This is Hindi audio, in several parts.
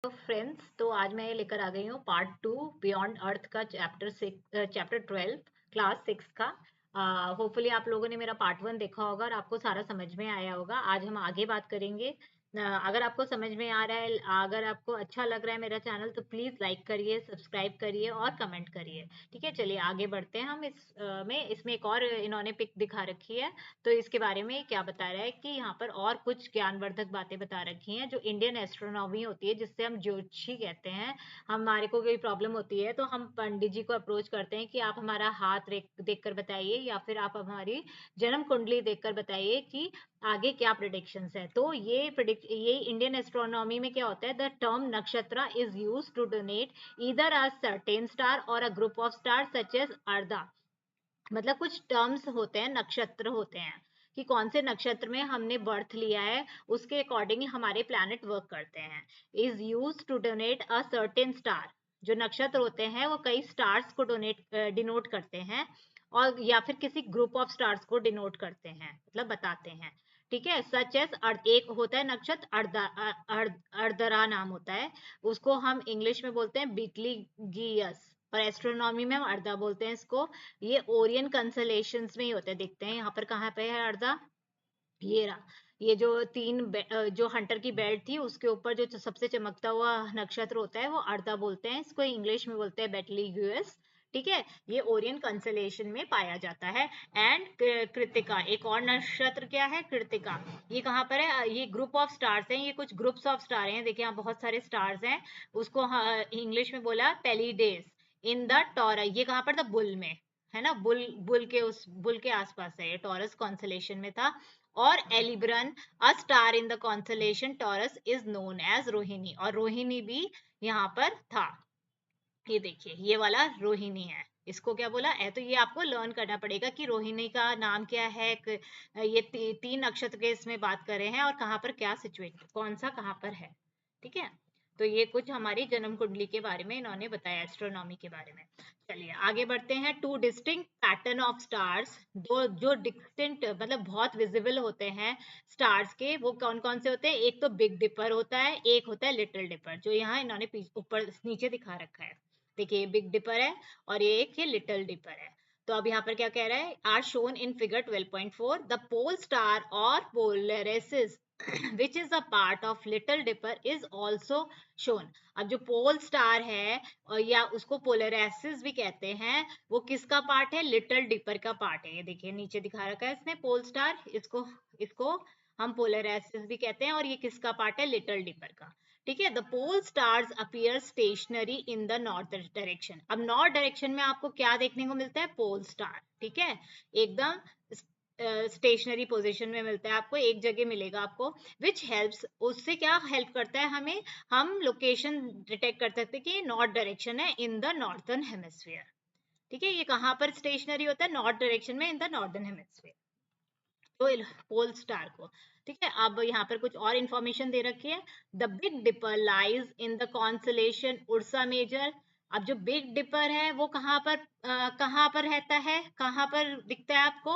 तो फ्रेंड्स, तो आज मैं लेकर आ गई हूँ पार्ट 2 बियॉन्ड अर्थ का चैप्टर 12 क्लास 6 का। होपफुली आप लोगों ने मेरा पार्ट 1 देखा होगा और आपको सारा समझ में आया होगा। आज हम आगे बात करेंगे। अगर आपको समझ में आ रहा है, अगर आपको अच्छा लग रहा है मेरा चैनल, तो प्लीज लाइक करिए, सब्सक्राइब करिए और कमेंट करिए। ठीक है, चलिए आगे बढ़ते हैं। हम इसमें एक और इन्होंने पिक दिखा रखी है। तो इसके बारे में क्या बता रहा है कि यहाँ पर और कुछ ज्ञानवर्धक बातें बता रखी हैं। जो इंडियन एस्ट्रोनॉमी होती है, जिससे हम ज्योतिषी कहते हैं, हमारे को कोई प्रॉब्लम होती है तो हम पंडित जी को अप्रोच करते हैं कि आप हमारा हाथ देख कर बताइए, या फिर आप हमारी जन्म कुंडली देखकर बताइए कि आगे क्या प्रिडिक्शंस है। तो ये इंडियन एस्ट्रोनॉमी में क्या होता है, the term nakshatra is use to denote either a certain star और a group of star such as Ardra. मतलब कुछ टर्म्स होते हैं, नक्षत्र होते हैं कि कौन से नक्षत्र में हमने बर्थ लिया है, उसके अकॉर्डिंग हमारे प्लैनेट वर्क करते हैं। Is use to denote a certain star. जो नक्षत्र होते हैं वो कई स्टार्स को डिनोट करते हैं, और या फिर किसी ग्रुप ऑफ स्टार्स को डिनोट करते हैं, मतलब बताते हैं। ठीक है, सच एस एक होता है नक्षत्र अर्धरा नाम होता है, उसको हम इंग्लिश में बोलते हैं बीटलीगियस, और एस्ट्रोनॉमी में हम अर्धा बोलते हैं इसको। ये ओरियन कंसलेशंस में ही होते हैं, देखते हैं यहाँ पर कहाँ पे है अर्धा। ये रहा। ये जो जो हंटर की बेल्ट थी उसके ऊपर जो सबसे चमकता हुआ नक्षत्र होता है वो अर्धा बोलते हैं इसको, इंग्लिश में बोलते हैं बेटलीग्यूस। ठीक है, ये ओरियन कंसलेशन में पाया जाता है। एंड कृतिका, एक और नक्षत्र क्या है, कृतिका। ये कहाँ पर है, ये ग्रुप ऑफ स्टार्स हैं, ये कुछ ग्रुप्स ऑफ स्टार हैं, देखिए यहाँ बहुत सारे स्टार्स हैं। उसको इंग्लिश में बोला पेलीडेस इन द टॉरस। ये कहाँ पर था, बुल में है ना, बुल के आसपास है, ये टॉरस कॉन्सलेशन में था। और Aldebaran, a star in the constellation Taurus, is known as Rohini, और रोहिणी भी यहाँ पर था। ये देखिए, ये वाला रोहिणी है, इसको क्या बोला है, तो ये आपको लर्न करना पड़ेगा कि रोहिणी का नाम क्या है। ये तीन नक्षत्र के इसमें बात कर रहे हैं, और कहाँ पर क्या सिचुएट, कौन सा कहाँ पर है। ठीक है, तो ये कुछ हमारी जन्म कुंडली के बारे में इन्होंने बताया, एस्ट्रोनॉमी के बारे में। चलिए आगे बढ़ते हैं। Two distinct pattern of stars, दो जो डिस्टिंक्ट मतलब बहुत विजिबल होते हैं स्टार्स के, वो कौन कौन से होते हैं। एक तो बिग डिपर होता है, एक होता है लिटिल डिपर, जो यहाँ इन्होंने ऊपर नीचे दिखा रखा है। देखिए ये बिग डिपर है और ये एक ये लिटिल डिपर है। तो अब यहाँ पर क्या कह रहा है, are shown in figure 12.4 the pole star और Polaris which is a part of little dipper is also shown। अब जो पोल स्टार है, या उसको पोलरिस भी कहते हैं, वो किसका पार्ट है, लिटिल डिपर का पार्ट है। ये देखिए नीचे दिखा रखा है इसने पोल स्टार, इसको इसको हम पोलरिस भी कहते हैं, और ये किसका पार्ट है, लिटिल डिपर का। ठीक है, the pole stars appear stationary in the north direction. अब नॉर्थ डायरेक्शन में आपको क्या देखने को मिलता है, पोल स्टार। ठीक है, एकदम स्टेशनरी पोजीशन में मिलता है आपको, एक जगह मिलेगा आपको। विच हेल्प्स, उससे क्या हेल्प करता है हमें, हम लोकेशन डिटेक्ट कर सकते हैं कि नॉर्थ डायरेक्शन है इन द नॉर्थर्न हेमिस्फीयर। ठीक है, ये कहाँ पर स्टेशनरी होता है, नॉर्थ डायरेक्शन में इन द नॉर्थर्न हेमिस्फीयर, तो पोल स्टार को। ठीक है, अब यहाँ पर कुछ और इंफॉर्मेशन दे रखी है। The big dipper lies in the constellation Ursa Major. अब जो बिग डिपर है वो कहाँ पर रहता है, कहाँ पर दिखता है आपको,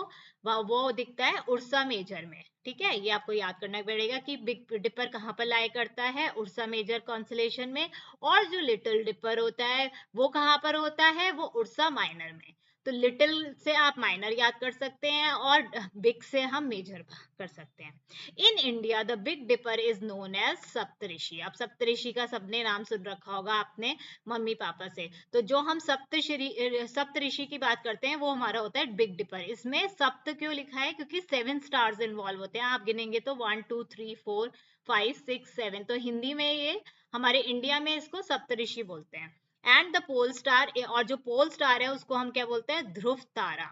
वो दिखता है उर्सा मेजर में। ठीक है, ये आपको याद करना पड़ेगा कि बिग डिपर कहाँ पर लाई करता है, उर्सा मेजर कॉन्सलेशन में। और जो लिटिल डिपर होता है वो कहाँ पर होता है, वो उर्सा माइनर में। तो लिटिल से आप माइनर याद कर सकते हैं, और बिग से हम मेजर कर सकते हैं। In India the big Dipper is known as Saptarishi. अब सप्तऋषि का सबने नाम सुन रखा होगा आपने मम्मी पापा से। तो जो हम सप्तऋषि की बात करते हैं वो हमारा होता है बिग डिपर। इसमें सप्त क्यों लिखा है, क्योंकि 7 स्टार्स इन्वॉल्व होते हैं। आप गिनेंगे तो 1 2 3 4 5 6 7, तो हिंदी में ये, हमारे इंडिया में इसको सप्तऋषि बोलते हैं। एंड द पोल स्टार, और जो पोल स्टार है उसको हम क्या बोलते हैं, ध्रुव तारा।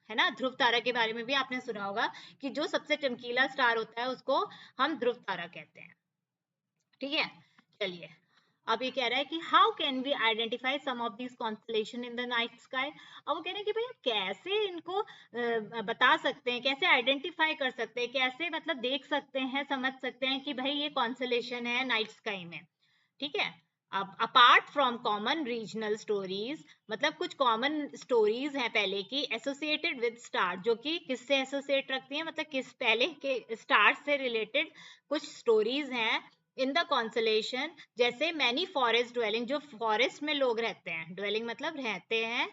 है ना, ध्रुव तारा के बारे में भी आपने सुना होगा कि जो सबसे चमकीला स्टार होता है उसको हम ध्रुव तारा कहते हैं। ठीक है, चलिए अब ये कह रहा है कि how can we identify some of this constellation in the night sky. अब वो कह रहे हैं कि भैया कैसे इनको बता सकते हैं, कैसे आइडेंटिफाई कर सकते हैं, कैसे मतलब देख सकते हैं, समझ सकते हैं कि भाई ये कॉन्स्टलेशन है नाइट स्काई में। ठीक है, अब apart from common regional stories, मतलब कुछ कॉमन स्टोरीज हैं पहले की एसोसिएटेड विद स्टार, जो कि किससे एसोसिएट रखती हैं, मतलब किस पहले के स्टार से रिलेटेड कुछ स्टोरीज हैं इन द कॉन्सलेशन, जैसे मैनी फॉरेस्ट ड्वेलिंग, जो फॉरेस्ट में लोग रहते हैं, ड्वेलिंग मतलब रहते हैं,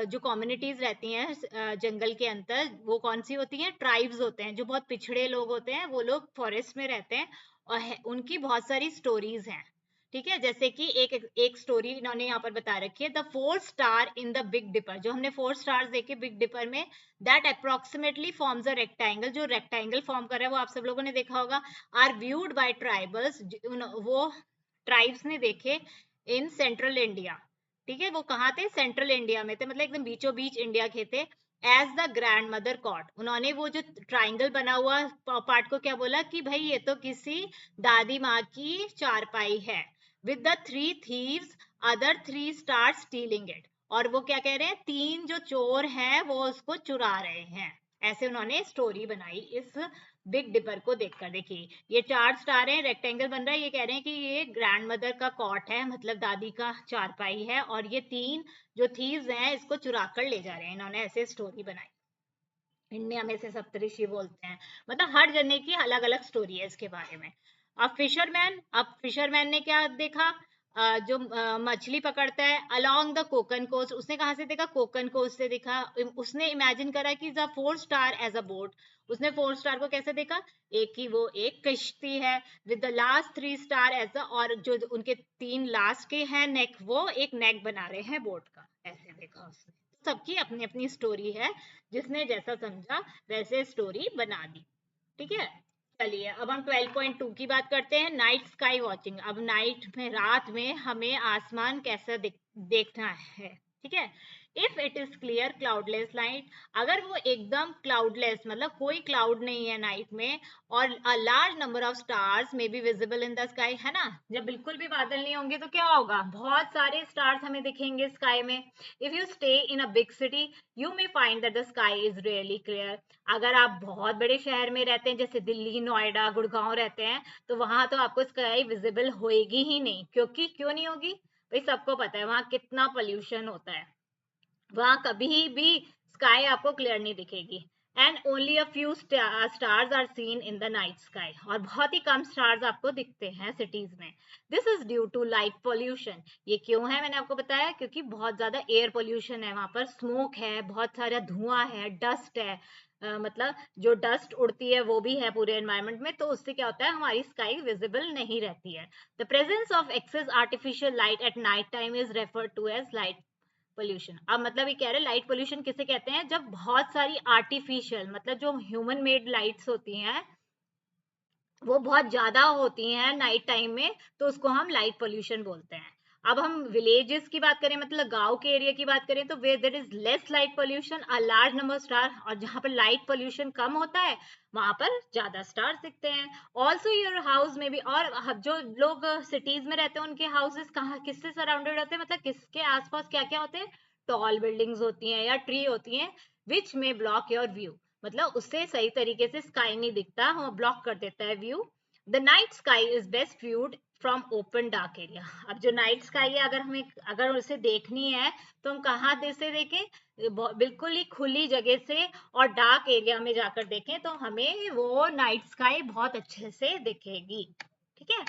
जो कम्युनिटीज रहती हैं जंगल के अंदर, वो कौन सी होती हैं? ट्राइब्स होते हैं, जो बहुत पिछड़े लोग होते हैं, वो लोग फॉरेस्ट में रहते हैं और उनकी बहुत सारी स्टोरीज हैं। ठीक है, जैसे कि एक स्टोरी इन्होंने यहाँ पर बता रखी है, the 4 star in the big dipper, जो हमने 4 स्टार्स देखे बिग डिपर में, that approximately forms a rectangle, जो रेक्टेंगल फॉर्म कर रहा है वो आप सब लोगों ने देखा होगा, आर व्यूड बाय ट्राइबल्स, वो ट्राइब्स ने देखे इन सेंट्रल इंडिया। ठीक है, वो कहाँ थे? सेंट्रल इंडिया में थे, मतलब एकदम बीचों बीच इंडिया के थे। As the grandmother caught, उन्होंने वो जो ट्राइंगल बना हुआ पार्ट को क्या बोला कि भाई ये तो किसी दादी माँ की चारपाई है। With the 3 thieves, other 3 start stealing it, और वो क्या कह रहे हैं? 3 जो चोर हैं वो उसको चुरा रहे हैं। ऐसे उन्होंने स्टोरी बनाई इस बिग डिपर को देखकर। देखिए ये 4 स्टार है, रेक्टेंगल बन रहा है, ये कह रहे हैं कि ये ग्रैंड मदर का कॉट है, मतलब दादी का चारपाई है, और ये 3 जो थीव्स हैं इसको चुरा कर ले जा रहे हैं। इन्होंने ऐसे स्टोरी बनाई। इंडिया में से सप्तऋषि बोलते हैं, मतलब हर जने की अलग अलग स्टोरी है इसके बारे में। अब फिशरमैन ने क्या देखा? जो मछली पकड़ता है अलोंग द कोकन कोस्ट, उसने कहां से देखा? कोकन कोस्ट से देखा। उसने इमेजिन करा कि the 4 star as a boat, उसने 4 स्टार को कैसे देखा? एक ही वो एक कश्ती है, with the last 3 star as a, और जो उनके 3 लास्ट के हैं नेक, वो एक नेक बना रहे हैं बोट का, ऐसे देखा उसने। सबकी अपनी अपनी स्टोरी है, जिसने जैसा समझा वैसे स्टोरी बना दी। ठीक है, चलिए अब हम 12.2 की बात करते हैं, नाइट स्काई वॉचिंग। अब नाइट में, रात में हमें आसमान कैसा देखना है। ठीक है, if it is clear cloudless night, अगर वो एकदम क्लाउडलेस मतलब कोई क्लाउड नहीं है नाइट में, और अ large number of stars may be visible in the sky, है ना, जब बिल्कुल भी बादल नहीं होंगे तो क्या होगा? बहुत सारे स्टार्स हमें दिखेंगे स्काई में। If you stay in a big city, you may find that the sky is really clear. अगर आप बहुत बड़े शहर में रहते हैं, जैसे दिल्ली, नोएडा, गुड़गांव रहते हैं, तो वहां तो आपको स्काई विजिबल होएगी ही नहीं। क्योंकि क्यों नहीं होगी भाई? सबको पता है वहां कितना पोल्यूशन होता है, वहां कभी भी स्काई आपको क्लियर नहीं दिखेगी। And only a few stars are seen in the night sky, और बहुत ही कम स्टार्स आपको दिखते हैं सिटीज में। This is due to light pollution. ये क्यों है? मैंने आपको बताया, क्योंकि बहुत ज्यादा एयर पोल्यूशन है वहां पर, स्मोक है, बहुत सारा धुआं है, डस्ट है, मतलब जो डस्ट उड़ती है वो भी है पूरे एनवायरनमेंट में, तो उससे क्या होता है? हमारी स्काई विजिबल नहीं रहती है। The presence of excess artificial light at night time is referred to as light pollution. अब मतलब ये कह रहे हैं लाइट पोल्यूशन किसे कहते हैं? जब बहुत सारी आर्टिफिशियल, मतलब जो ह्यूमन मेड लाइट्स होती हैं वो बहुत ज्यादा होती हैं नाइट टाइम में, तो उसको हम लाइट पोल्यूशन बोलते हैं। अब हम विलेजेस की बात करें, मतलब गांव के एरिया की बात करें, तो वे there is less light pollution, a large number star, और जहां पर लाइट पोल्यूशन कम होता है वहां पर ज्यादा स्टार्स दिखते हैं। ऑल्सो योर हाउस में भी, और जो लोग सिटीज में रहते हैं उनके हाउसेस कहाँ किससे सराउंडेड होते हैं, मतलब किसके आसपास क्या क्या होते हैं? टॉल बिल्डिंग्स होती हैं या ट्री होती हैं, विच में ब्लॉक योर व्यू, मतलब उससे सही तरीके से स्काई नहीं दिखता, वो ब्लॉक कर देता है view. The night sky is best viewed from open dark area. अब जो नाइट स्काई है, अगर उसे देखनी है तो हम कहाँ से देखें? बिल्कुल ही खुली जगह से और डार्क एरिया में जाकर देखें, तो हमें वो नाइट स्काई बहुत अच्छे से दिखेगी। ठीक है,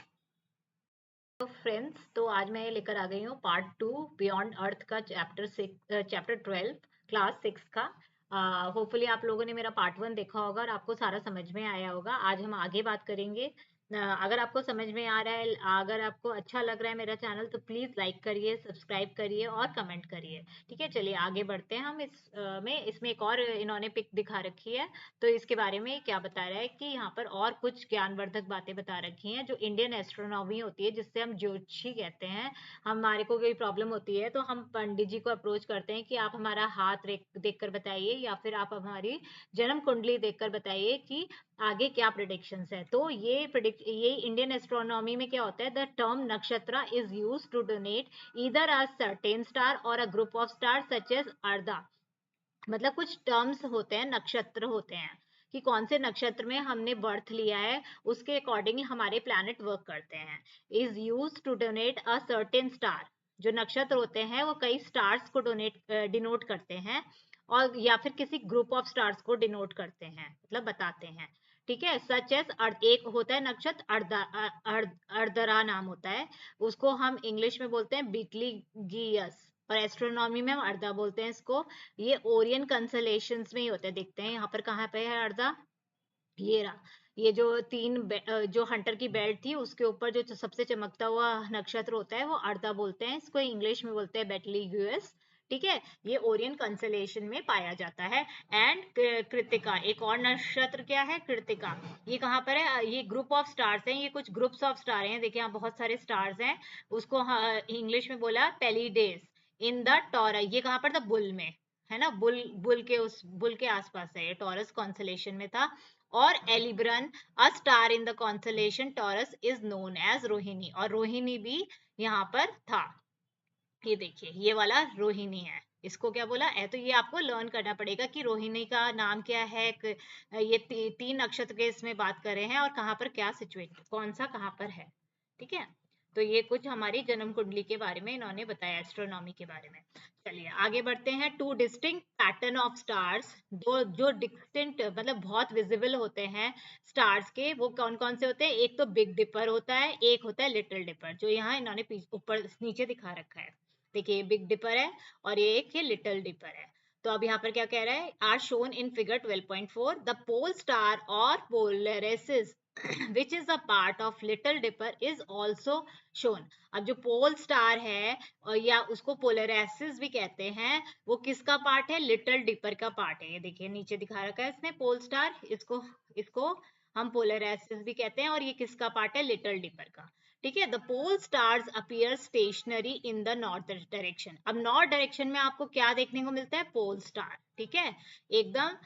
तो फ्रेंड्स, तो आज मैं लेकर आ गई हूँ पार्ट 2 बियॉन्ड अर्थ का, चैप्टर 12 क्लास 6 का। होपफुली आप लोगों ने मेरा पार्ट 1 देखा होगा और आपको सारा समझ में आया होगा। आज हम आगे बात करेंगे। अगर आपको समझ में आ रहा है, अगर आपको अच्छा लग रहा है मेरा चैनल, तो प्लीज लाइक करिए, सब्सक्राइब करिए और कमेंट करिए। ठीक है, चलिए आगे बढ़ते हैं हम। इसमें एक और इन्होंने पिक दिखा रखी है, तो इसके बारे में क्या बता रहा है कि यहाँ पर और कुछ ज्ञानवर्धक बातें बता रखी हैं। जो इंडियन एस्ट्रोनॉमी होती है, जिससे हम ज्योतिषी कहते हैं, हमारे को कोई प्रॉब्लम होती है तो हम पंडित जी को अप्रोच करते हैं कि आप हमारा हाथ देख कर बताइए, या फिर आप हमारी जन्म कुंडली देखकर बताइए कि आगे क्या प्रिडिक्शंस है। तो ये इंडियन एस्ट्रोनॉमी में क्या होता है? The term nakshatra is used to denote either a certain star और a group of star such as Ardra, मतलब कुछ टर्म्स होते हैं, नक्षत्र होते हैं कि कौन से नक्षत्र में हमने बर्थ लिया है, उसके अकॉर्डिंग हमारे प्लैनेट वर्क करते हैं। Is use to denote a certain star, जो नक्षत्र होते हैं वो कई स्टार्स को डिनोट करते हैं, और या फिर किसी ग्रुप ऑफ स्टार्स को डिनोट करते हैं, मतलब बताते हैं। ठीक है। सच एस एक होता है नक्षत्र अर्धरा नाम होता है, उसको हम इंग्लिश में बोलते हैं बीटलीगियस, और एस्ट्रोनॉमी में हम अर्धा बोलते हैं इसको। ये ओरियन कंसलेशंस में ही होते हैं, देखते हैं यहाँ पर कहाँ पे है अर्धा, ये रहा। ये जो जो हंटर की बेल्ट थी उसके ऊपर जो सबसे चमकता हुआ नक्षत्र होता है वो अर्धा बोलते हैं इसको, इंग्लिश में बोलते हैं बेटलीग्यूस। ठीक है, ये ओरियन कंसलेशन में पाया जाता है। एंड कृतिका, एक और नक्षत्र क्या है, कृतिका। ये कहाँ पर है, ये ग्रुप ऑफ स्टार्स हैं, ये कुछ ग्रुप्स ऑफ स्टार हैं, देखिए यहाँ बहुत सारे स्टार्स हैं। उसको इंग्लिश में बोला पेलीडेस इन द टॉरस, ये कहाँ पर था, बुल में, है ना, बुल बुल के आसपास है, ये टॉरस कॉन्सलेशन में था। और Aldebaran, a star in the constellation Taurus is known as Rohini, और रोहिणी भी यहाँ पर था। ये देखिए ये वाला रोहिणी है, इसको क्या बोला है, तो ये आपको लर्न करना पड़ेगा कि रोहिणी का नाम क्या है। ये तीन नक्षत्र के इसमें बात कर रहे हैं, और कहाँ पर क्या सिचुएट, कौन सा कहाँ पर है। ठीक है, तो ये कुछ हमारी जन्म कुंडली के बारे में इन्होंने बताया, एस्ट्रोनॉमी के बारे में। चलिए आगे बढ़ते हैं। Two distinct pattern of stars, दो जो डिस्टिंक्ट मतलब बहुत विजिबल होते हैं स्टार्स के, वो कौन कौन से होते हैं, एक तो बिग डिपर होता है, एक होता है लिटिल डिपर, जो यहाँ इन्होंने ऊपर नीचे दिखा रखा है। देखिए ये बिग डिपर है और ये एक ये लिटिल डिपर है। तो अब यहाँ पर क्या कह रहा है, are shown in figure 12.4 the pole star और Polaris which is a part of Little Dipper is also shown. अब जो पोल स्टार है या उसको पोलरिस भी कहते हैं, वो किसका पार्ट है, लिटिल डिपर का पार्ट है। ये देखिए नीचे दिखा रखा है इसने पोल स्टार, इसको इसको हम पोलरिस भी कहते हैं, और ये किसका पार्ट है, लिटिल डिपर का। ठीक है, the pole stars appear stationary in the north direction. अब नॉर्थ डायरेक्शन में आपको क्या देखने को मिलता है, पोल स्टार। ठीक है, एकदम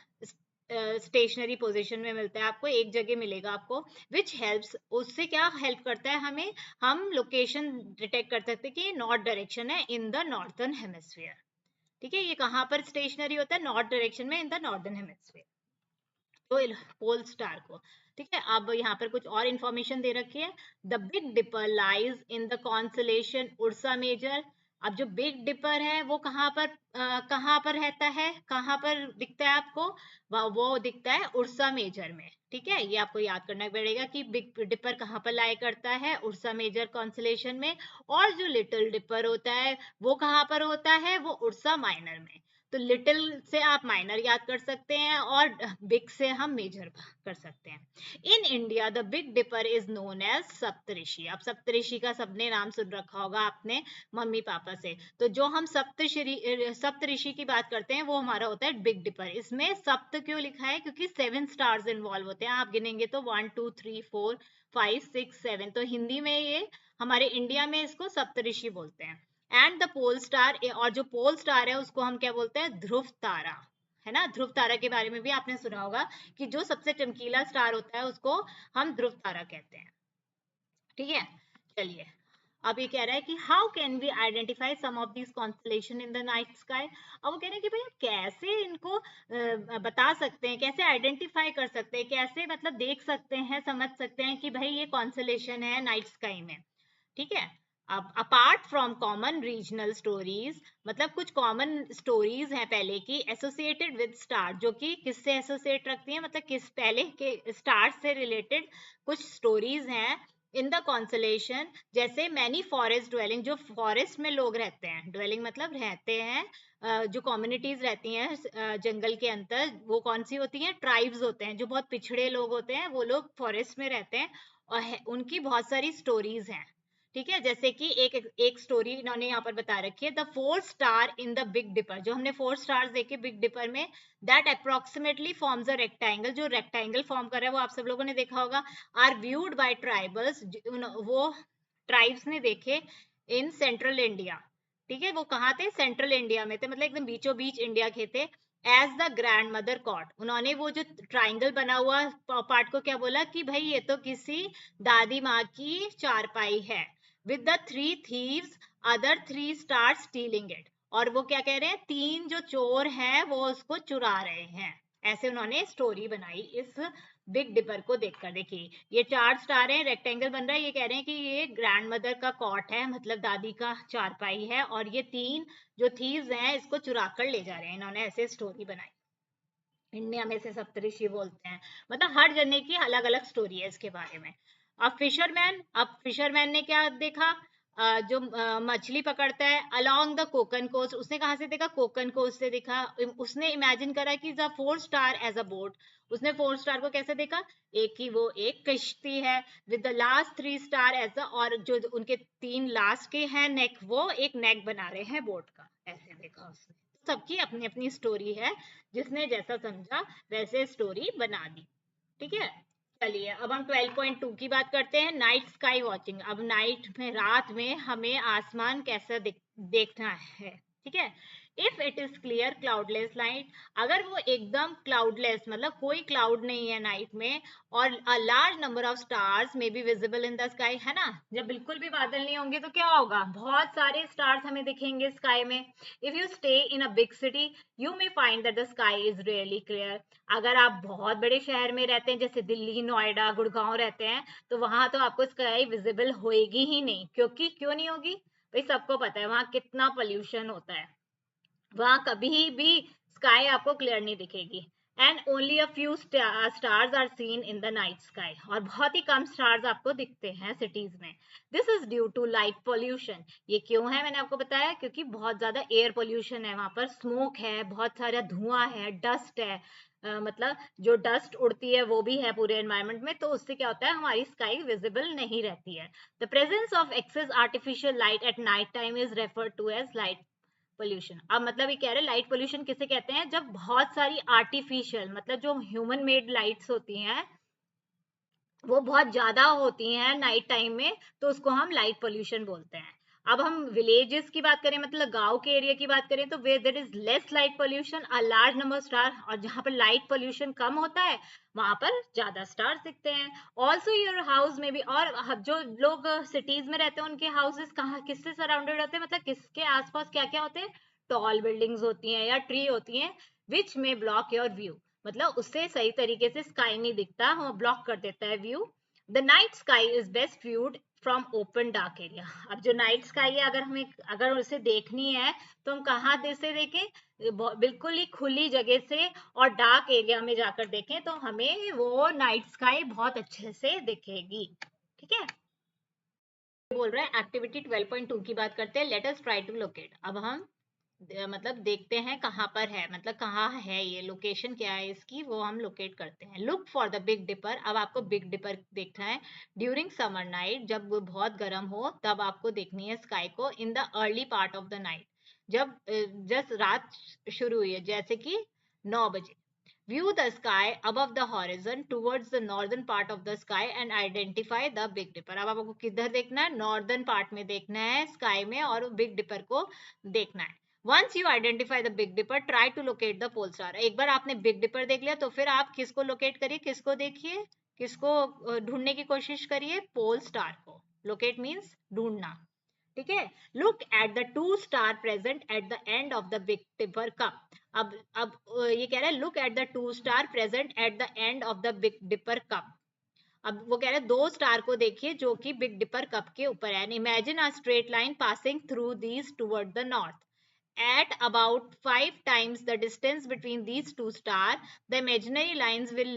स्टेशनरी पोजीशन में मिलता है आपको, एक जगह मिलेगा आपको। विच हेल्प्स, उससे क्या हेल्प करता है हमें, हम लोकेशन डिटेक्ट कर सकते हैं कि नॉर्थ डायरेक्शन है इन द नॉर्थर्न हेमिस्फीयर। ठीक है, ये कहाँ पर स्टेशनरी होता है, नॉर्थ डायरेक्शन में इन द नॉर्दर्न हेमिस्फीयर, तो पोल स्टार को। ठीक है, अब यहाँ पर कुछ और इंफॉर्मेशन दे रखी है। The big dipper lies in the constellation Ursa Major. अब जो बिग डिपर है वो कहाँ पर रहता है, कहाँ पर दिखता है आपको, वो दिखता है उर्सा मेजर में। ठीक है, ये आपको याद करना पड़ेगा कि बिग डिपर कहाँ पर लाई करता है, उर्सा मेजर कॉन्सलेशन में। और जो लिटिल डिपर होता है वो कहाँ पर होता है, वो उर्सा माइनर में। तो लिटिल से आप माइनर याद कर सकते हैं, और बिग से हम मेजर कर सकते हैं। In India the big Dipper is known as Saptarishi. अब सप्तऋषि का सबने नाम सुन रखा होगा आपने मम्मी पापा से, तो जो हम सप्तऋषि की बात करते हैं वो हमारा होता है बिग डिपर। इसमें सप्त क्यों लिखा है, क्योंकि 7 स्टार्स इन्वॉल्व होते हैं, आप गिनेंगे तो 1 2 3 4 5 6 7, तो हिंदी में ये हमारे इंडिया में इसको सप्तऋषि बोलते हैं। एंड द पोल स्टार, और जो पोल स्टार है उसको हम क्या बोलते हैं, ध्रुव तारा, है ना। ध्रुव तारा के बारे में भी आपने सुना होगा कि जो सबसे चमकीला स्टार होता है उसको हम ध्रुव तारा कहते हैं। ठीक है, चलिए अब ये कह रहा है कि how can we identify some of these constellation in the night sky. अब वो कह रहे हैं कि भैया कैसे इनको बता सकते हैं, कैसे आइडेंटिफाई कर सकते हैं, कैसे मतलब देख सकते हैं, समझ सकते हैं कि भाई ये कॉन्स्टलेशन है नाइट स्काई में। ठीक है, अब apart from common regional stories, मतलब कुछ कॉमन स्टोरीज हैं पहले की एसोसिएटेड विद स्टार, जो कि किससे एसोसिएट रखती हैं, मतलब किस पहले के स्टार से रिलेटेड कुछ स्टोरीज हैं इन द कॉन्सलेशन। जैसे मैनी फॉरेस्ट ड्वेलिंग, जो फॉरेस्ट में लोग रहते हैं, ड्वेलिंग मतलब रहते हैं, जो कम्युनिटीज रहती हैं जंगल के अंदर, वो कौन सी होती हैं, ट्राइब्स होते हैं, जो बहुत पिछड़े लोग होते हैं वो लोग फॉरेस्ट में रहते हैं, और उनकी बहुत सारी स्टोरीज हैं। ठीक है, जैसे कि एक स्टोरी इन्होंने यहाँ पर बता रखी है, the 4 star in the big dipper, जो हमने 4 स्टार्स देखे बिग डिपर में, that approximately forms a rectangle, जो रेक्टेंगल फॉर्म कर रहा है वो आप सब लोगों ने देखा होगा। आर व्यूड बाय ट्राइबल्स, वो ट्राइब्स ने देखे इन सेंट्रल इंडिया। ठीक है, वो कहाँ थे, सेंट्रल इंडिया में थे, मतलब एकदम बीचों बीच इंडिया के थे। As the grandmother caught, उन्होंने वो जो ट्राइंगल बना हुआ पार्ट को क्या बोला कि भाई ये तो किसी दादी माँ की चारपाई है। with the 3 thieves other 3 start stealing it, और वो क्या कह रहे हैं, 3 जो चोर हैं वो उसको चुरा रहे हैं। ऐसे उन्होंने स्टोरी बनाई इस बिग डिपर को देखकर। देखिए ये 4 स्टार है, रेक्टेंगल बन रहा है, ये कह रहे हैं कि ये ग्रैंड मदर का कॉट है, मतलब दादी का चारपाई है, और ये 3 जो थीव्स हैं इसको चुरा कर ले जा रहे हैं, इन्होंने ऐसे स्टोरी बनाई। इंडिया में से सप्तऋषि बोलते हैं। मतलब हर जने की अलग अलग स्टोरी है इसके बारे में। अब फिशरमैन ने क्या देखा, जो मछली पकड़ता है अलोंग द कोकन कोस्ट, उसने कहाँ से देखा, कोकन कोस्ट से देखा। उसने इमेजिन करा कि the 4 star as a boat, उसने 4 स्टार को कैसे देखा, एक ही वो एक कश्ती है, with the last 3 star as a, और जो उनके 3 लास्ट के हैं नेक, वो एक नेक बना रहे हैं बोट का, ऐसे देखा उसने। सबकी अपनी अपनी स्टोरी है, जिसने जैसा समझा वैसे स्टोरी बना दी। ठीक है, चलिए अब हम 12.2 की बात करते हैं, नाइट स्काई वॉचिंग। अब नाइट में, रात में हमें आसमान कैसा देखना है। ठीक है, if it is clear cloudless night, अगर वो एकदम क्लाउडलेस मतलब कोई क्लाउड नहीं है नाइट में, और अ large number of stars may be visible in the sky, है ना, जब बिल्कुल भी बादल नहीं होंगे तो क्या होगा, बहुत सारे स्टार्स हमें दिखेंगे स्काई में। If you stay in a big city you may find that the sky is really clear. अगर आप बहुत बड़े शहर में रहते हैं, जैसे दिल्ली, नोएडा, गुड़गांव रहते हैं, तो वहां तो आपको स्काई विजिबल होएगी ही नहीं। क्योंकि क्यों नहीं होगी भाई, सबको पता है वहां कितना पोल्यूशन होता है, वहां कभी भी स्काई आपको क्लियर नहीं दिखेगी। And only a few stars are seen in the night sky, और बहुत ही कम स्टार्स आपको दिखते हैं सिटीज में। This is due to light pollution. ये क्यों है मैंने आपको बताया, क्योंकि बहुत ज्यादा एयर पोल्यूशन है वहां पर, स्मोक है, बहुत सारा धुआं है, डस्ट है। मतलब जो डस्ट उड़ती है वो भी है पूरे एनवायरनमेंट में, तो उससे क्या होता है, हमारी स्काई विजिबल नहीं रहती है। The presence of excess artificial light at night time is referred to as light pollution. अब मतलब ये कह रहे हैं लाइट पोल्यूशन किसे कहते हैं, जब बहुत सारी आर्टिफिशियल मतलब जो ह्यूमन मेड लाइट्स होती हैं वो बहुत ज्यादा होती हैं नाइट टाइम में, तो उसको हम लाइट पोल्यूशन बोलते हैं। अब हम विलेजेस की बात करें, मतलब गांव के एरिया की बात करें, तो where there is less light pollution, a large number star, और जहां पर लाइट पोल्यूशन कम होता है वहां पर ज्यादा स्टार्स दिखते हैं। ऑल्सो योर हाउस में भी, और जो लोग सिटीज में रहते हैं उनके हाउसेस कहाँ किससे सराउंडेड होते हैं, मतलब किसके आसपास क्या क्या होते हैं, टॉल बिल्डिंग्स होती हैं या ट्री होती हैं, विच में ब्लॉक योर व्यू, मतलब उससे सही तरीके से स्काई नहीं दिखता, वो ब्लॉक कर देता है view. The night sky is best viewed from open dark area. अब जो नाइट स्काई है, अगर उसे देखनी है तो हम कहाँ से देखें, बिल्कुल ही खुली जगह से और डार्क एरिया में जाकर देखें, तो हमें वो नाइट स्काई बहुत अच्छे से दिखेगी। ठीक है, बोल रहे हैं एक्टिविटी 12.2 की बात करते हैं, let us try to locate. अब हम मतलब देखते हैं कहाँ पर है, मतलब कहाँ है ये, लोकेशन क्या है इसकी, वो हम लोकेट करते हैं। Look for the big dipper. अब आपको बिग डिपर देखना है ड्यूरिंग समर नाइट, जब वो बहुत गर्म हो तब आपको देखनी है स्काई को, in the early part of the night, जब जस्ट रात शुरू हुई है, जैसे कि 9 बजे। View the sky above the horizon towards the northern part of the sky and identify the Big Dipper. अब आपको किधर देखना है, नॉर्दर्न पार्ट में देखना है स्काई में, और बिग डिपर को देखना है। Once you identify the big dipper try to locate the pole star. एक बार आपने बिग डिपर देख लिया तो फिर आप किसको लोकेट करिए, किसको देखिए, किसको ढूंढने की कोशिश करिए, पोल स्टार को। लोकेट मीन्स ढूंढना। ठीक है, look at the 2 star present at the end of the big dipper cup. अब ये कह रहा है look at the 2 star present at the end of the big dipper cup. अब वो कह रहे हैं 2 स्टार को देखिए जो कि बिग डिपर कप के ऊपर है। Imagine a straight line passing through these toward the north at about 5 times the distance between these 2 stars. The imaginary lines will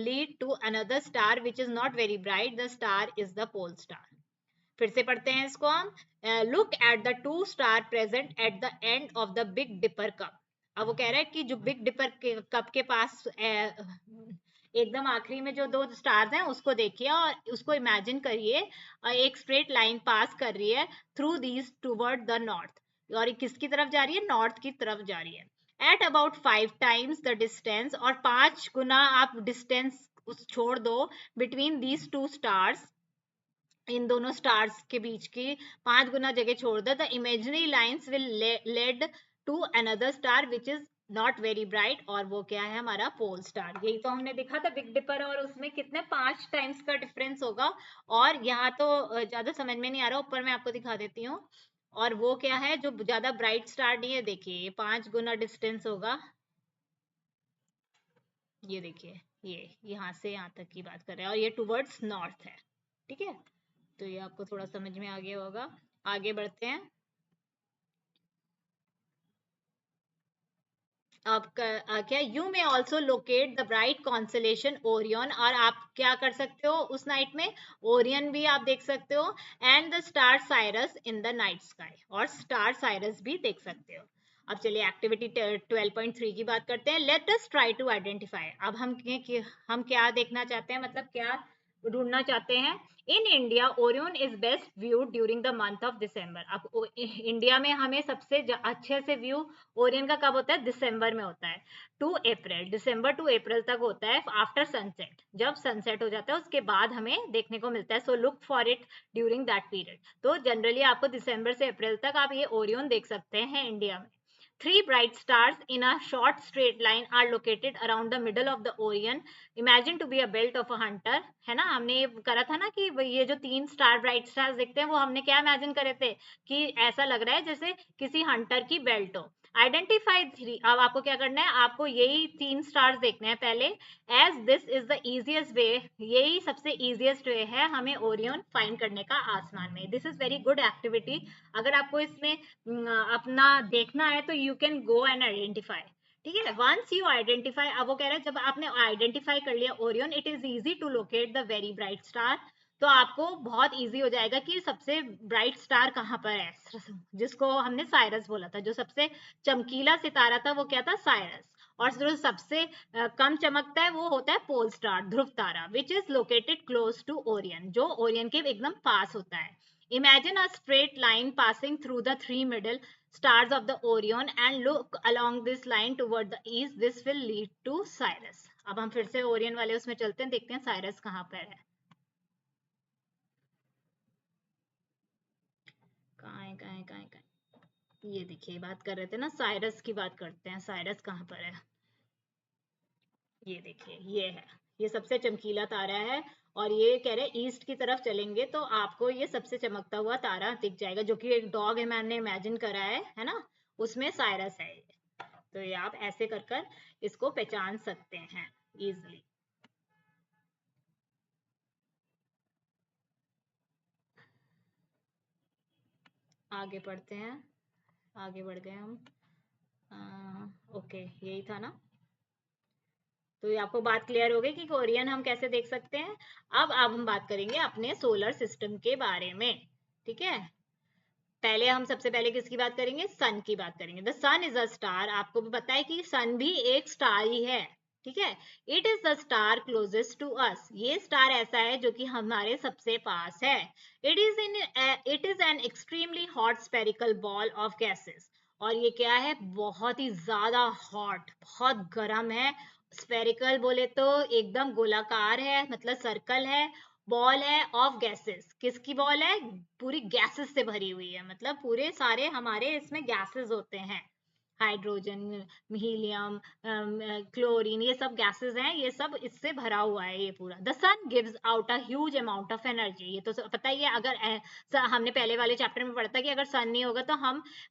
lead to another star which is not very bright. The star is the pole star. फिर से पढ़ते हैं इसको हम। Look at the 2 star present at the end of the big dipper cup. अब वो कह रहा है कि जो बिग डिपर के कप के पास एकदम आखिरी में जो 2 स्टार्स हैं उसको देखिए और उसको इमेजिन करिए, एक स्ट्रेट लाइन पास कर रही है through these toward the north, और किसकी तरफ जा रही है, नॉर्थ की तरफ जा रही है। At about 5 times the distance, और 5 गुना आप डिस्टेंस उस छोड़ दो बिटवीन दीज 2 स्टार्स, इन दोनों स्टार्स के बीच की 5 गुना जगह छोड़ दो। The imaginary lines will lead to another star which is not very bright, और वो क्या है, हमारा पोल स्टार। यही तो हमने देखा था बिग डिपर, और उसमें कितने 5 टाइम्स का डिफरेंस होगा। और यहाँ तो ज्यादा समझ में नहीं आ रहा, ऊपर मैं आपको दिखा देती हूँ। और वो क्या है जो ज्यादा ब्राइट स्टार नहीं है, देखिए ये 5 गुना डिस्टेंस होगा, ये देखिए, ये यहाँ से यहाँ तक की बात कर रहे हैं, और ये टूवर्ड्स नॉर्थ है। ठीक है, तो ये आपको थोड़ा समझ में आ गया होगा। आगे बढ़ते हैं। आप क्या you may also locate the bright constellation Orion, और आप क्या कर सकते हो उस नाइट में, ओरियन भी आप देख सकते हो, and the star Cyrus in the night sky, और स्टार साइरस भी देख सकते हो। अब चलिए एक्टिविटी 12.3 की बात करते हैं। Let us try to identify. अब हम क्या देखना चाहते हैं, मतलब क्या ढूंढना चाहते हैं। In India Orion is best view during the month of December. अब इंडिया में हमें सबसे अच्छे से व्यू ओरियन का कब होता है, दिसंबर में होता है, टू अप्रैल, दिसंबर टू अप्रैल तक होता है, आफ्टर सनसेट, जब सनसेट हो जाता है उसके बाद हमें देखने को मिलता है। So look for it during that period. तो जनरली आपको दिसंबर से अप्रैल तक आप ये ओरियन देख सकते हैं इंडिया में। Three bright stars in a short straight line are located around the middle of the Orion. Imagine to be a belt of a hunter, है ना, हमने ये करा था ना कि ये जो 3 स्टार ब्राइट स्टार्स दिखते हैं वो हमने क्या इमेजिन करे थे कि ऐसा लग रहा है जैसे किसी हंटर की बेल्ट हो। आइडेंटिफाई 3। अब आपको क्या करना है, आपको यही 3 स्टार्स देखने हैं पहले, as this is the easiest way, यही सबसे इजिएस्ट वे है हमें ओरियन फाइंड करने का आसमान में। This is very good activity. अगर आपको इसमें अपना देखना है तो you can go and identify. ठीक है, वंस यू आइडेंटिफाई, अब वो कह रहा है जब आपने आइडेंटिफाई कर लिया Orion, it is easy to locate the very bright star. तो आपको बहुत इजी हो जाएगा कि सबसे ब्राइट स्टार कहाँ पर है, जिसको हमने साइरस बोला था। जो सबसे चमकीला सितारा था वो क्या था, साइरस। और जो सबसे कम चमकता है वो होता है पोल स्टार, ध्रुव तारा, which is located close to Orion, जो ओरियन के एकदम पास होता है। Imagine a straight line passing through the 3 middle stars of the Orion and look along this line toward the east. This will lead to Sirius. अब हम फिर से ओरियन वाले उसमें चलते हैं, देखते हैं साइरस कहाँ पर है। कहाँ है, कहाँ है, कहाँ है, कहाँ है? ये देखिए, बात कर रहे थे ना साइरस की, बात करते हैं साइरस कहाँ पर है। ये देखिए, ये है, ये सबसे चमकीला तारा है, और ये कह रहे हैं ईस्ट की तरफ चलेंगे तो आपको ये सबसे चमकता हुआ तारा दिख जाएगा, जो कि एक डॉग है, मैंने इमेजिन करा है ना, उसमें साइरस है ये। तो ये आप ऐसे कर कर इसको पहचान सकते हैं इजिली। आगे पढ़ते हैं, आगे बढ़ गए हम। ओके, यही था ना। तो ये आपको बात क्लियर हो गई कि कोरियन हम कैसे देख सकते हैं। अब हम बात करेंगे अपने सोलर सिस्टम के बारे में। ठीक है, पहले हम सबसे पहले किसकी बात करेंगे, सन की बात करेंगे। The sun is a star. आपको भी पता है कि सन भी एक स्टार ही है। ठीक है, it is the star closest to us. ये स्टार ऐसा है जो कि हमारे सबसे पास है। It is an extremely hot spherical ball of gases. और ये क्या है, बहुत ही ज्यादा हॉट, बहुत गर्म है। स्पेरिकल बोले तो एकदम गोलाकार है, मतलब सर्कल है। बॉल है ऑफ गैसेस, किसकी बॉल है, पूरी गैसेस से भरी हुई है, मतलब पूरे सारे हमारे इसमें गैसेस होते हैं, हाइड्रोजन, हीलियम, क्लोरीन, ये सब गैसेस हैं, ये सब इससे भरा हुआ है ये पूरा। The sun gives out a huge amount of energy. ये तो पता ही है, अगर हमने पहले वाले चैप्टर में पढ़ा था कि अगर सन नहीं होगा तो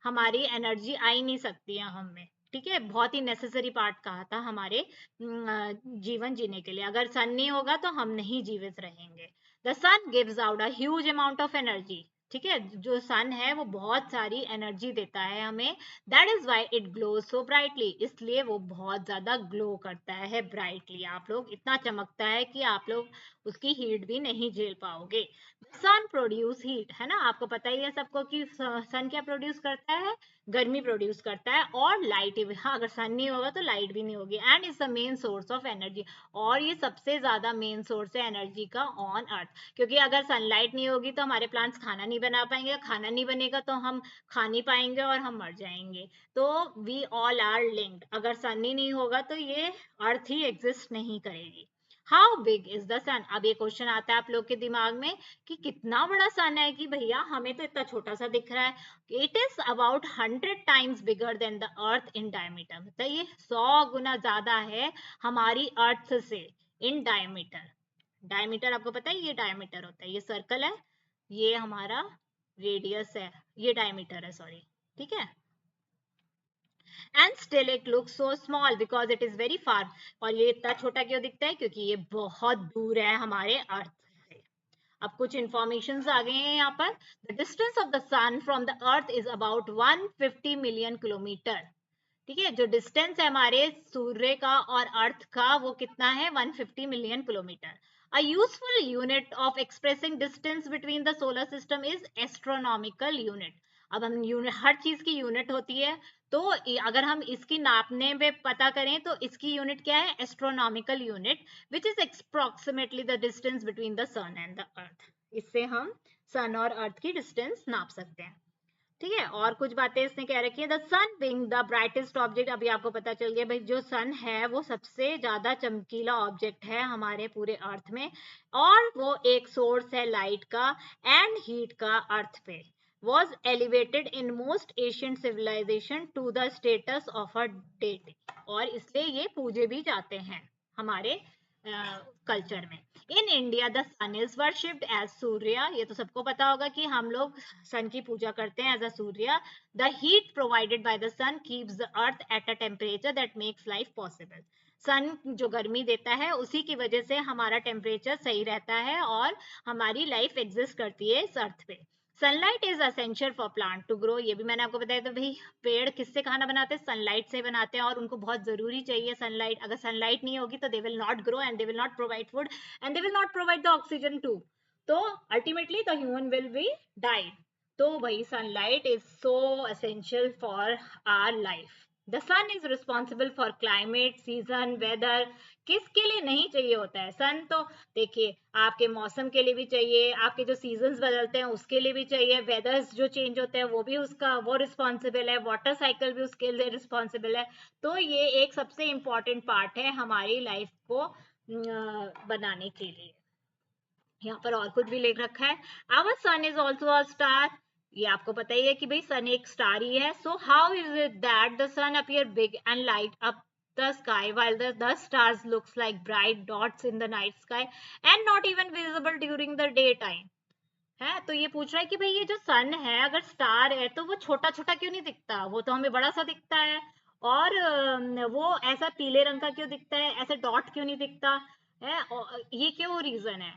हमारी एनर्जी आ ही नहीं सकती है हम में। ठीक है, बहुत ही नेसेसरी पार्ट कहा था हमारे जीवन जीने के लिए। अगर सन नहीं होगा तो हम नहीं जीवित रहेंगे। The sun gives out a huge amount of energy. ठीक है, जो सन है वो बहुत सारी एनर्जी देता है हमें। That is why it glows so brightly. इसलिए वो बहुत ज्यादा ग्लो करता है ब्राइटली, आप लोग, इतना चमकता है कि आप लोग उसकी हीट भी नहीं झेल पाओगे। सन प्रोड्यूस हीट, है ना, आपको पता ही है सबको कि सन क्या प्रोड्यूस करता है, गर्मी प्रोड्यूस करता है, और लाइट। हाँ, अगर सन नहीं होगा तो लाइट भी नहीं होगी। And is the main source of energy. और ये सबसे ज्यादा मेन सोर्स है एनर्जी का ऑन अर्थ, क्योंकि अगर सनलाइट नहीं होगी तो हमारे प्लांट्स खाना नहीं बना पाएंगे, खाना नहीं बनेगा तो हम खा नहीं पाएंगे और हम मर जाएंगे। तो वी ऑल आर लिंक्ड। अगर सन ही नहीं होगा तो ये अर्थ ही एग्जिस्ट नहीं करेगी। हाउ बिग इज द सन। अब ये क्वेश्चन आता है आप लोग के दिमाग में कि कितना बड़ा सन है, कि भैया हमें तो इतना छोटा सा दिख रहा है। It is about 100 times bigger than the earth in diameter. मतलब ये 100 गुना ज्यादा है हमारी अर्थ से इन डायमीटर। डायमीटर आपको पता है, ये डायमीटर होता है, ये सर्कल है, ये हमारा रेडियस है, ये डायमीटर है, सॉरी। ठीक है, and still it looks so small because it is very far. और ये इतना छोटा क्यों दिखता है, क्योंकि ये बहुत दूर है हमारे अर्थ से। अब कुछ इंफॉर्मेशन आ गए हैं यहाँ पर। The distance of the sun from the earth is about 150 million kilometre. ठीक है, जो डिस्टेंस है हमारे सूर्य का और अर्थ का वो कितना है, 150 million kilometre. A useful unit of expressing distance between the solar system is astronomical unit. अब हम यूनिट, हर चीज की यूनिट होती है, तो अगर हम इसकी नापने में पता करें तो इसकी यूनिट क्या है, astronomical unit, which is approximately the distance between the sun and the earth. इससे हम सन और अर्थ की डिस्टेंस नाप सकते हैं। ठीक है, और कुछ बातें इसने कह रखी है, the sun being the brightest object. अभी आपको पता चल गया भाई, जो सन है वो सबसे ज्यादा चमकीला ऑब्जेक्ट है हमारे पूरे अर्थ में, और वो एक सोर्स है लाइट का एंड हीट का अर्थ पे। was elevated in most ancient civilization to the status of a deity, और इसलिए ये पूजे भी जाते हैं हमारे कल्चर में। In India the sun is worshipped as Surya, ये तो सबको पता होगा कि हम लोग सन की पूजा करते हैं as a Surya. The heat provided by the sun keeps the earth at a temperature that makes life possible. Sun जो गर्मी देता है उसी की वजह से हमारा टेम्परेचर सही रहता है और हमारी लाइफ एग्जिस्ट करती है इस अर्थ पे। Sunlight is essential for plant to grow, ये भी मैंने आपको बताया था भाई, पेड़ किससे खाना बनाते हैं, सनलाइट से बनाते हैं, और उनको बहुत जरूरी चाहिए सनलाइट। अगर सनलाइट नहीं होगी तो they will not grow and they will not provide food and they will not provide the oxygen to, तो ultimately the human will be die. तो भाई sunlight is so essential for our life. The sun is responsible for climate, season, weather. किसके लिए नहीं चाहिए होता है सन, तो देखिए आपके मौसम के लिए भी चाहिए, आपके जो सीजन्स बदलते हैं उसके लिए भी चाहिए, वेदर्स जो चेंज होते हैं वो भी उसका वो रिस्पॉन्सिबल है, वाटर साइकिल भी उसके लिए रिस्पॉन्सिबल है। तो ये एक सबसे इम्पॉर्टेंट पार्ट है हमारी लाइफ को बनाने के लिए। यहाँ पर और कुछ भी लिख रखा है, our sun is also a star, ये आपको पता ही है कि भाई सन एक स्टार ही है। So how is it that the sun appear big and light up the sky while the stars looks like bright dots in the night sky and not even visible during the daytime? है, तो ये पूछ रहा है कि भाई ये जो सन है अगर स्टार है तो वो छोटा छोटा क्यों नहीं दिखता, वो तो हमें बड़ा सा दिखता है, और वो ऐसा पीले रंग का क्यों दिखता है, ऐसे डॉट क्यों नहीं दिखता है, ये क्यों रीजन है?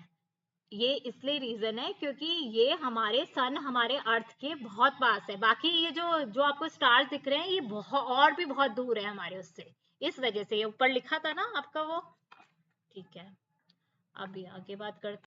ये इसलिए रीजन है क्योंकि ये हमारे सन हमारे अर्थ के बहुत पास है, बाकी ये जो जो आपको स्टार्स दिख रहे हैं ये बहुत और भी बहुत दूर है हमारे उससे, इस वजह से ये ऊपर लिखा था ना आपका वो। ठीक है, अभी आगे बात करते